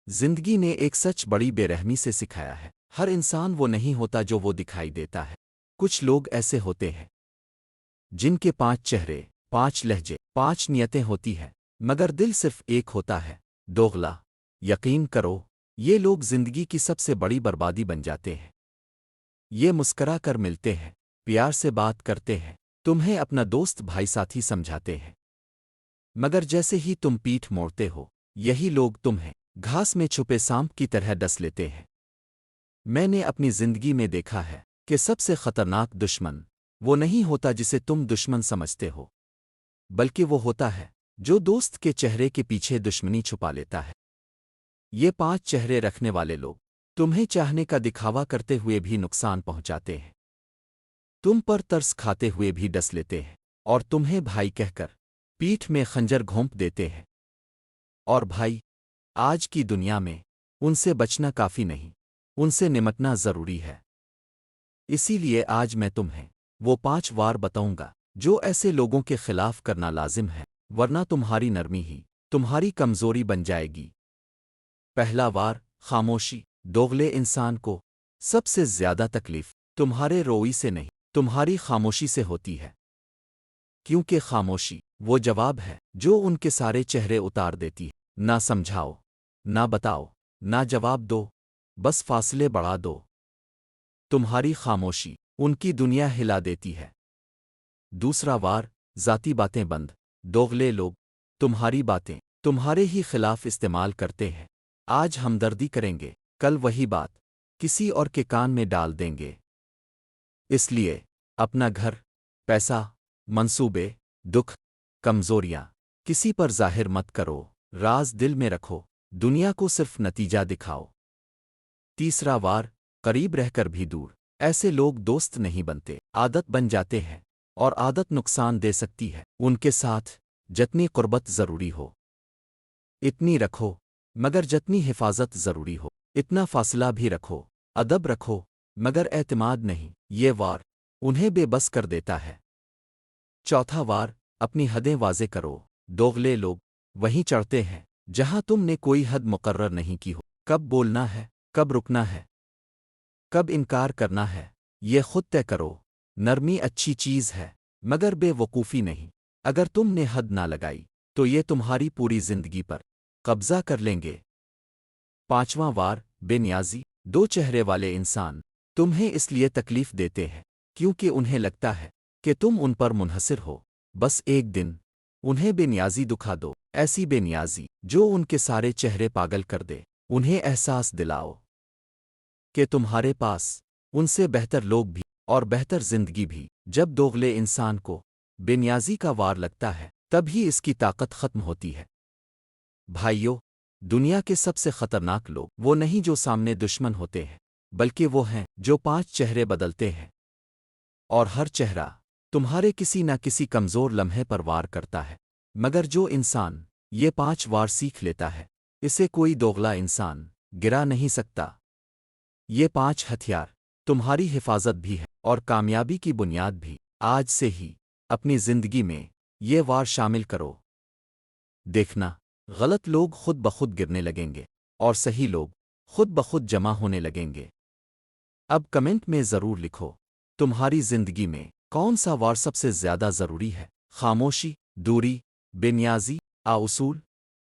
زندگی نے ایک سچ بڑی بے رحمی سے سکھایا ہے۔ ہر انسان وہ نہیں ہوتا جو وہ دکھائی دیتا ہے۔ کچھ لوگ ایسے ہوتے ہیں جن کے 5 چہرے، 5 لہجے، 5 نیتیں ہوتی ہیں، مگر دل صرف ایک ہوتا ہے، دوغلا۔ یقین کرو، یہ لوگ زندگی کی سب سے بڑی بربادی بن جاتے ہیں۔ یہ مسکرا کر ملتے ہیں، پیار سے بات کرتے ہیں، تمہیں اپنا دوست بھائی ساتھی سمجھاتے ہیں، مگر جیسے ہی تم پیٹھ موڑتے ہو، یہی لوگ تمہیں گھاس میں چھپے سانپ کی طرح ڈس لیتے ہیں۔ میں نے اپنی زندگی میں دیکھا ہے کہ سب سے خطرناک دشمن وہ نہیں ہوتا جسے تم دشمن سمجھتے ہو، بلکہ وہ ہوتا ہے جو دوست کے چہرے کے پیچھے دشمنی چھپا لیتا ہے۔ یہ 5 چہرے رکھنے والے لوگ تمہیں چاہنے کا دکھاوا کرتے ہوئے بھی نقصان پہنچاتے ہیں، تم پر ترس کھاتے ہوئے بھی ڈس لیتے ہیں، اور تمہیں بھائی کہہ کر پیٹھ میں خنجر گھونپ دیتے ہیں۔ اور بھائی، آج کی دنیا میں ان سے بچنا کافی نہیں، ان سے نمٹنا ضروری ہے۔ اسی لیے آج میں تمہیں وہ 5 وار بتاؤں گا جو ایسے لوگوں کے خلاف کرنا لازم ہے، ورنہ تمہاری نرمی ہی تمہاری کمزوری بن جائے گی۔ پہلا وار، خاموشی۔ دوغلے انسان کو سب سے زیادہ تکلیف تمہارے روئی سے نہیں، تمہاری خاموشی سے ہوتی ہے، کیونکہ خاموشی وہ جواب ہے جو ان کے سارے چہرے اتار دیتی ہے۔ نہ سمجھاؤ، نہ بتاؤ، نہ جواب دو، بس فاصلے بڑھا دو۔ تمہاری خاموشی ان کی دنیا ہلا دیتی ہے۔ دوسرا وار، ذاتی باتیں بند۔ دوغلے لوگ تمہاری باتیں تمہارے ہی خلاف استعمال کرتے ہیں۔ آج ہمدردی کریں گے، کل وہی بات کسی اور کے کان میں ڈال دیں گے۔ اس لیے اپنا گھر، پیسہ، منصوبے، دکھ، کمزوریاں کسی پر ظاہر مت کرو، راز دل میں رکھو، دنیا کو صرف نتیجہ دکھاؤ۔ تیسرا وار، قریب رہ کر بھی دور۔ ایسے لوگ دوست نہیں بنتے، عادت بن جاتے ہیں، اور عادت نقصان دے سکتی ہے۔ ان کے ساتھ جتنی قربت ضروری ہو اتنی رکھو، مگر جتنی حفاظت ضروری ہو اتنا فاصلہ بھی رکھو۔ ادب رکھو، مگر اعتماد نہیں۔ یہ وار انہیں بے بس کر دیتا ہے۔ چوتھا وار، اپنی حدیں واضح کرو۔ دوغلے لوگ وہیں چڑھتے ہیں جہاں تم نے کوئی حد مقرر نہیں کی ہو۔ کب بولنا ہے، کب رکنا ہے، کب انکار کرنا ہے، یہ خود طے کرو۔ نرمی اچھی چیز ہے، مگر بے وقوفی نہیں۔ اگر تم نے حد نہ لگائی تو یہ تمہاری پوری زندگی پر قبضہ کر لیں گے۔ پانچواں وار، بے نیازی۔ 2 چہرے والے انسان تمہیں اس لیے تکلیف دیتے ہیں کیونکہ انہیں لگتا ہے کہ تم ان پر منحصر ہو۔ بس ایک دن انہیں بے نیازی دکھا دو، ایسی بے نیازی جو ان کے سارے چہرے پاگل کر دے۔ انہیں احساس دلاؤ کہ تمہارے پاس ان سے بہتر لوگ بھی اور بہتر زندگی بھی۔ جب دوغلے انسان کو بے نیازی کا وار لگتا ہے تب ہی اس کی طاقت ختم ہوتی ہے۔ بھائیو، دنیا کے سب سے خطرناک لوگ وہ نہیں جو سامنے دشمن ہوتے ہیں، بلکہ وہ ہیں جو 5 چہرے بدلتے ہیں، اور ہر چہرہ تمہارے کسی نہ کسی کمزور لمحے پر وار کرتا ہے۔ مگر جو انسان یہ 5 وار سیکھ لیتا ہے، اسے کوئی دوغلا انسان گرا نہیں سکتا۔ یہ 5 ہتھیار تمہاری حفاظت بھی ہے اور کامیابی کی بنیاد بھی۔ آج سے ہی اپنی زندگی میں یہ وار شامل کرو۔ دیکھنا، غلط لوگ خود بخود گرنے لگیں گے، اور صحیح لوگ خود بخود جمع ہونے لگیں گے۔ اب کمنٹ میں ضرور لکھو، تمہاری زندگی میں کون سا وار سب سے زیادہ ضروری ہے؟ خاموشی، دوری، بے نیازی، اصول؟